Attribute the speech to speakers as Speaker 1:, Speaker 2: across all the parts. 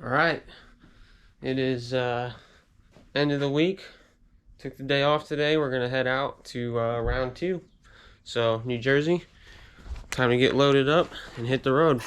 Speaker 1: Alright, it is end of the week. Took the day off today. We're gonna head out to round 2. So, New Jersey. Time to get loaded up and hit the road.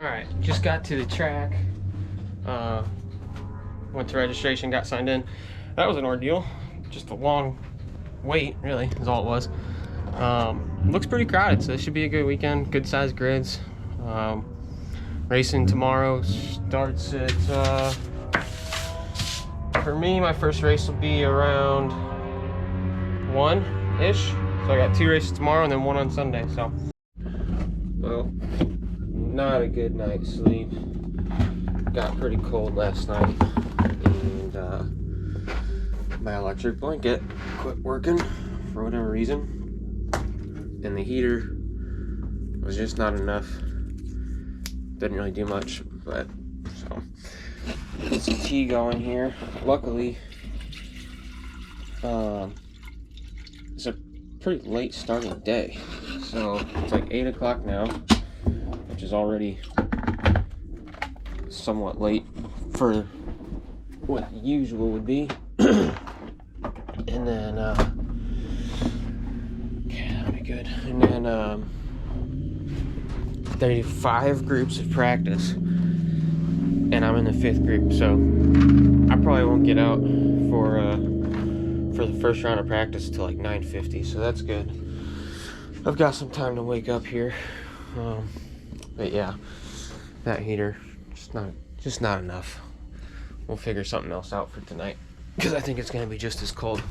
Speaker 1: Alright, just got to the track, went to registration, got signed in. That was an ordeal, just a long wait, really, is all it was. Looks pretty crowded, so this should be a good weekend, good sized grids. Racing tomorrow starts at, for me, my first race will be around 1-ish. So I got 2 races tomorrow and then 1 on Sunday, so. Well, not a good night's sleep. Got pretty cold last night, and my electric blanket quit working for whatever reason, and the heater was just not enough. Didn't really do much, but so get some tea going here. Luckily, it's a pretty late starting day, so it's like 8 o'clock now, which is already somewhat late for what usual would be. And then okay, that'll be good. And then 35 groups of practice, and I'm in the 5th group, so I probably won't get out for the first round of practice until like 9:50, so that's good. I've got some time to wake up here. But yeah, that heater just not enough. We'll figure something else out for tonight, because I think it's gonna be just as cold.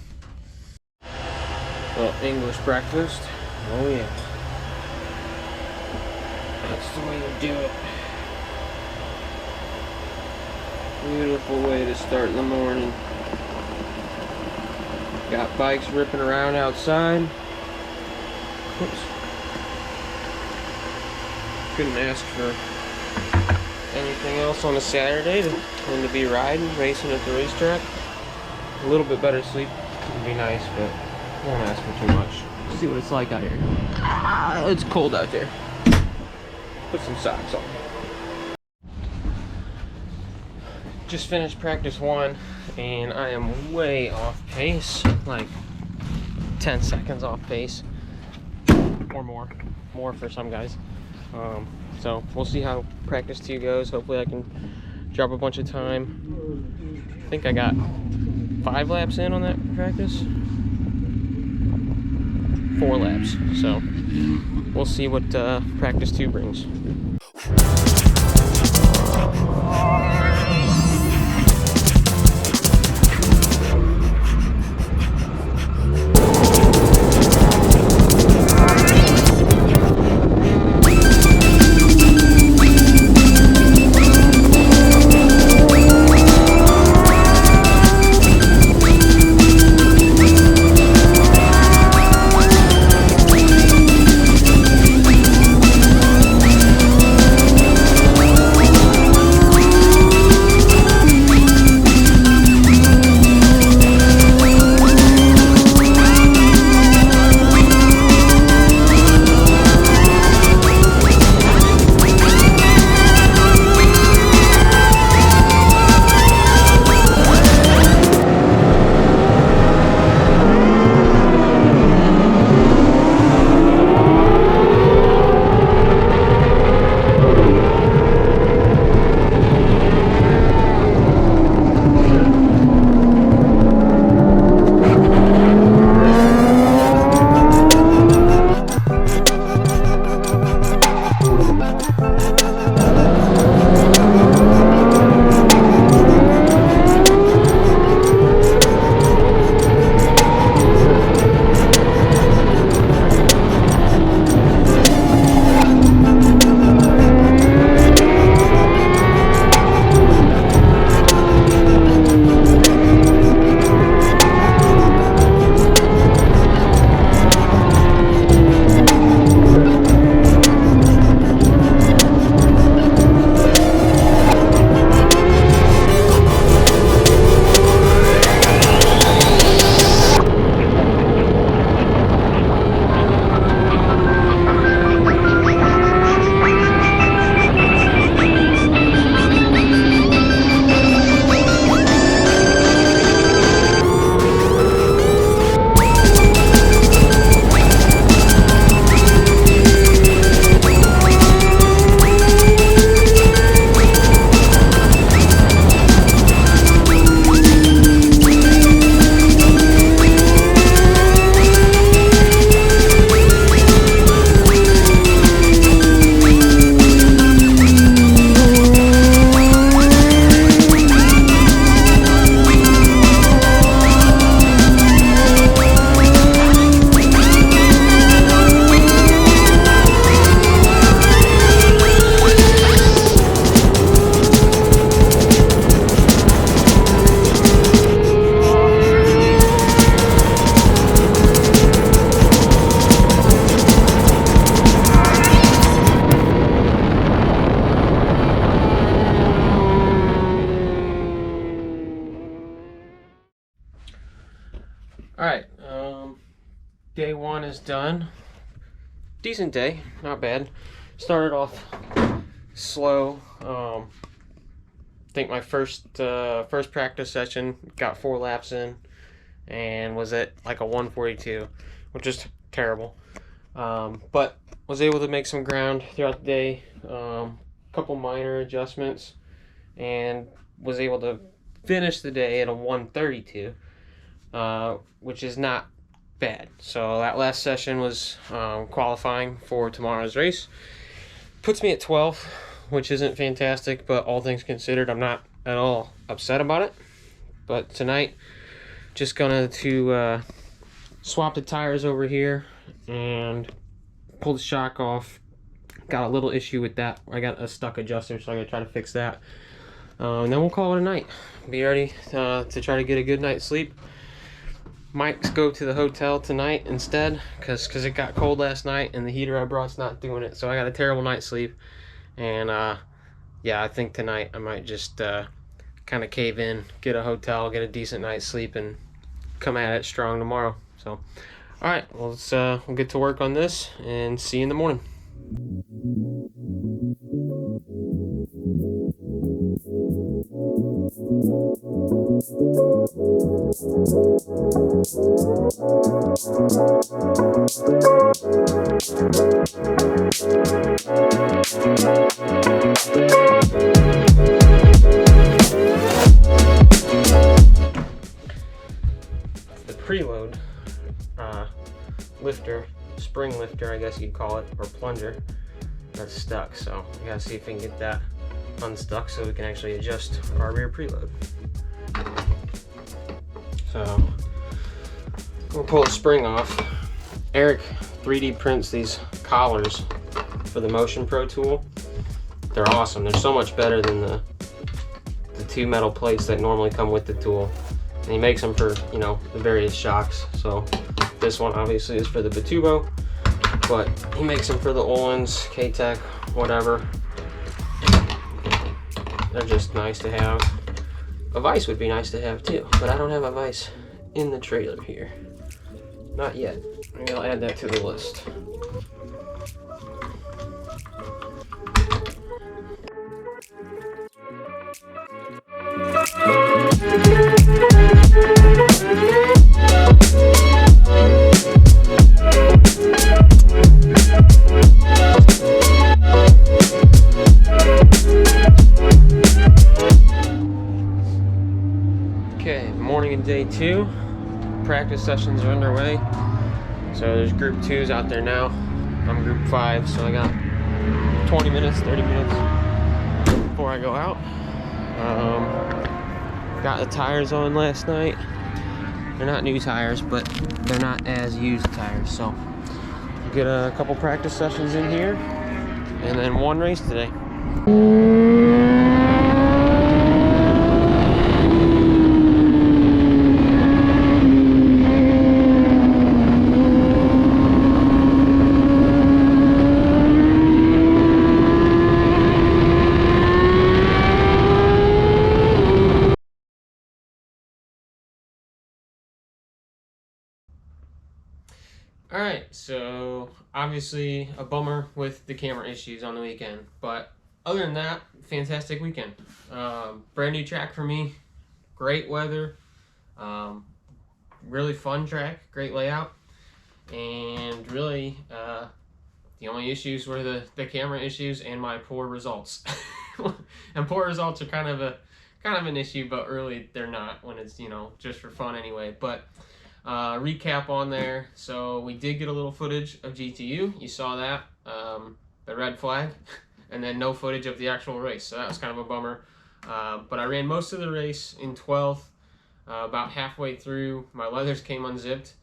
Speaker 1: Well, English breakfast. Oh yeah, that's the way to do it. Beautiful way to start the morning. Got bikes ripping around outside. Oops. Couldn't ask for anything else on a Saturday than to be riding, racing at the racetrack. A little bit better sleep would be nice, but won't ask for too much. Let's see what it's like out here. It's cold out there. Put some socks on. Just finished practice 1, and I am way off pace, like 10 seconds off pace, or more for some guys. So we'll see how practice 2 goes. Hopefully I can drop a bunch of time. I think I got 5 laps in on that practice. 4 laps. So we'll see what practice 2 brings. is done. Decent day, not bad. Started off slow. I think my first practice session got 4 laps in and was at like a 142, which is terrible. But was able to make some ground throughout the day. Couple minor adjustments, and was able to finish the day at a 132, which is not bad. So that last session was qualifying for tomorrow's race. Puts me at 12th, which isn't fantastic, but all things considered, I'm not at all upset about it. But tonight, just gonna swap the tires over here and pull the shock off. Got a little issue with that. I got a stuck adjuster, so I'm gonna try to fix that. And then we'll call it a night. Be ready to try to get a good night's sleep. Might go to the hotel tonight instead, because it got cold last night and the heater I brought's not doing it. So I got a terrible night's sleep. And yeah, I think tonight I might just kind of cave in, get a hotel, get a decent night's sleep, and come at it strong tomorrow. So, all right, well, we'll get to work on this and see you in the morning. The preload lifter, spring lifter I guess you'd call it, or plunger, that's stuck, so we gotta see if we can get that unstuck so we can actually adjust our rear preload. So we'll pull the spring off. Eric 3D prints these collars for the Motion Pro tool. They're awesome. They're so much better than the 2 metal plates that normally come with the tool. And he makes them for, you know, the various shocks. So this one obviously is for the Batubo, but he makes them for the Ohlins, K-Tech, whatever. They're just nice to have. A vise would be nice to have too, but I don't have a vise in the trailer here. Not yet. Maybe I'll add that to the list. Okay, morning and day 2. Practice sessions are underway. So there's group 2s out there now. I'm group 5, so I got 20 minutes, 30 minutes before I go out. Got the tires on last night. They're not new tires, but they're not as used tires. So get a couple practice sessions in here, and then one race today. Alright, so obviously a bummer with the camera issues on the weekend, but other than that, fantastic weekend. Brand new track for me, great weather, really fun track, great layout, and really the only issues were the camera issues and my poor results. And poor results are kind of an issue, but really they're not when it's, you know, just for fun anyway. But recap on there. So we did get a little footage of GTU. You saw that, the red flag, and then no footage of the actual race. So that was kind of a bummer. But I ran most of the race in 12th. About halfway through, my leathers came unzipped,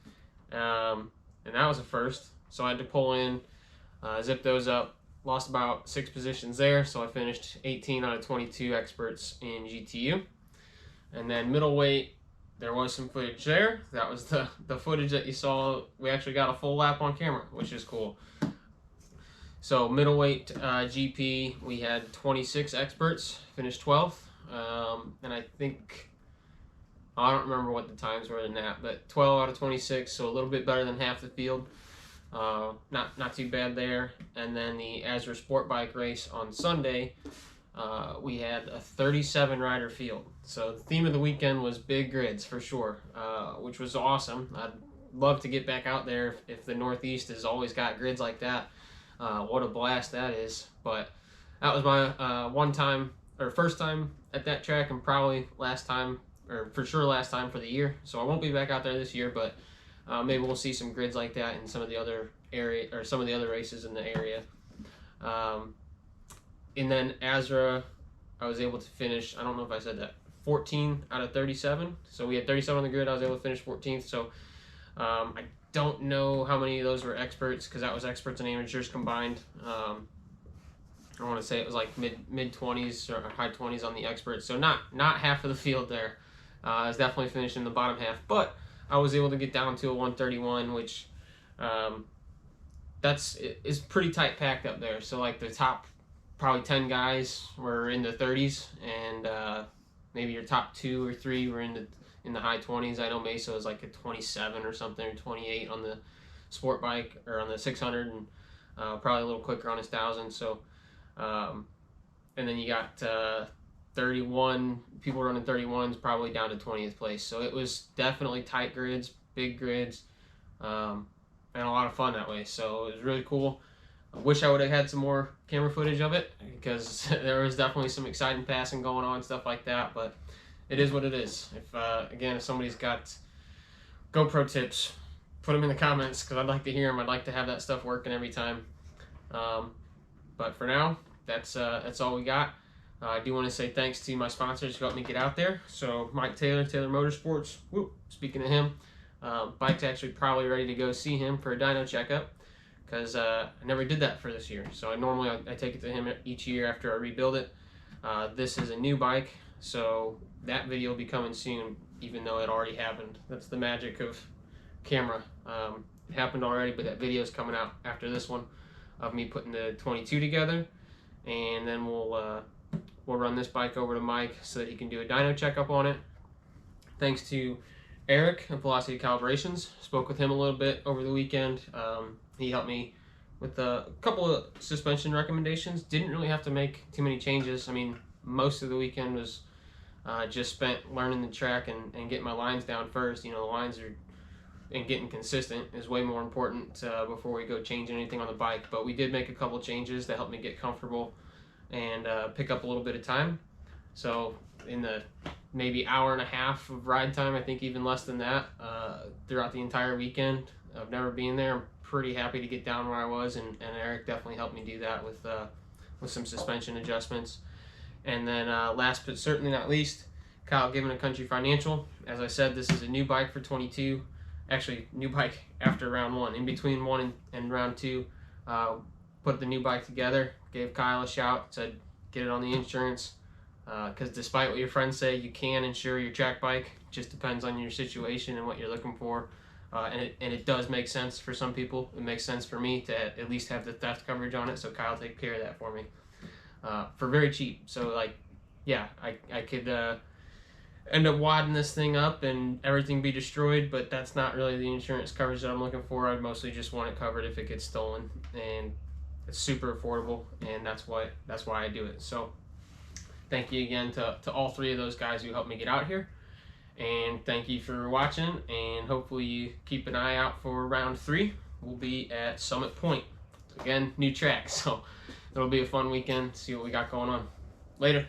Speaker 1: and that was a first. So I had to pull in, zip those up. Lost about 6 positions there, so I finished 18 out of 22 experts in GTU. And then middleweight, there was some footage there. That was the footage that you saw. We actually got a full lap on camera, which is cool. So middleweight GP, we had 26 experts, finished 12th. And I think, I don't remember what the times were in that, but 12 out of 26, so a little bit better than half the field. Not too bad there. And then the Azra Sport Bike race on Sunday, we had a 37 rider field. So the theme of the weekend was big grids for sure, which was awesome. I'd love to get back out there if the Northeast has always got grids like that. What a blast that is. But that was my first time at that track, and probably last time, or for sure last time for the year. So I won't be back out there this year, but maybe we'll see some grids like that in some of the other races in the area. And then Azra, I was able to finish, I don't know if I said that, 14 out of 37. So we had 37 on the grid. I was able to finish 14th. So I don't know how many of those were experts, because that was experts and amateurs combined. I want to say it was like mid 20s or high 20s on the experts. So not half of the field there. I was definitely finished in the bottom half, but I was able to get down to a 131, which is pretty tight packed up there. So like the top probably 10 guys were in the 30s, and maybe your top 2 or 3 were in the high 20s. I know Mesa was like a 27 or something, or 28 on the sport bike, or on the 600, and probably a little quicker on his 1000. So and then you got 31 people running 31s, probably down to 20th place. So it was definitely tight grids, big grids, and a lot of fun that way. So it was really cool. I wish I would have had some more camera footage of it, because there was definitely some exciting passing going on, stuff like that. But it is what it is. If somebody's got GoPro tips, put them in the comments, because I'd like to hear them. I'd like to have that stuff working every time. But for now, that's all we got. I do want to say thanks to my sponsors who helped me get out there. So Mike Taylor Motorsports. Whoop, speaking of him, bike's actually probably ready to go see him for a dyno checkup, because I never did that for this year. So normally I take it to him each year after I rebuild it. This is a new bike, so that video will be coming soon, even though it already happened. That's the magic of camera. It happened already, but that video is coming out after this one, of me putting the 22 together, and then we'll run this bike over to Mike so that he can do a dyno checkup on it. Thanks to Eric and Velocity Calibrations. Spoke with him a little bit over the weekend. He helped me with a couple of suspension recommendations. Didn't really have to make too many changes. I mean, most of the weekend was just spent learning the track and getting my lines down first. You know, the lines and getting consistent is way more important before we go change anything on the bike. But we did make a couple changes that helped me get comfortable and pick up a little bit of time. So in the maybe hour and a half of ride time, I think even less than that, throughout the entire weekend of never being there, I'm pretty happy to get down where I was, and Eric definitely helped me do that with some suspension adjustments. And then last but certainly not least, Kyle Given at Country Financial. As I said, this is a new bike for 22. Actually, new bike after round 1. In between 1 and round 2, put the new bike together, gave Kyle a shout, said get it on the insurance, because despite what your friends say, you can insure your track bike. It just depends on your situation and what you're looking for. And it does make sense for some people. It makes sense for me to at least have the theft coverage on it, so Kyle take care of that for me for very cheap. So like, yeah, I could end up wadding this thing up and everything be destroyed, but that's not really the insurance coverage that I'm looking for. I mostly just want it covered if it gets stolen, and it's super affordable, and that's why I do it. So thank you again to all 3 of those guys who helped me get out here. And thank you for watching, and hopefully you keep an eye out for round 3. We'll be at Summit Point. Again, new track, so it'll be a fun weekend, see what we got going on. Later.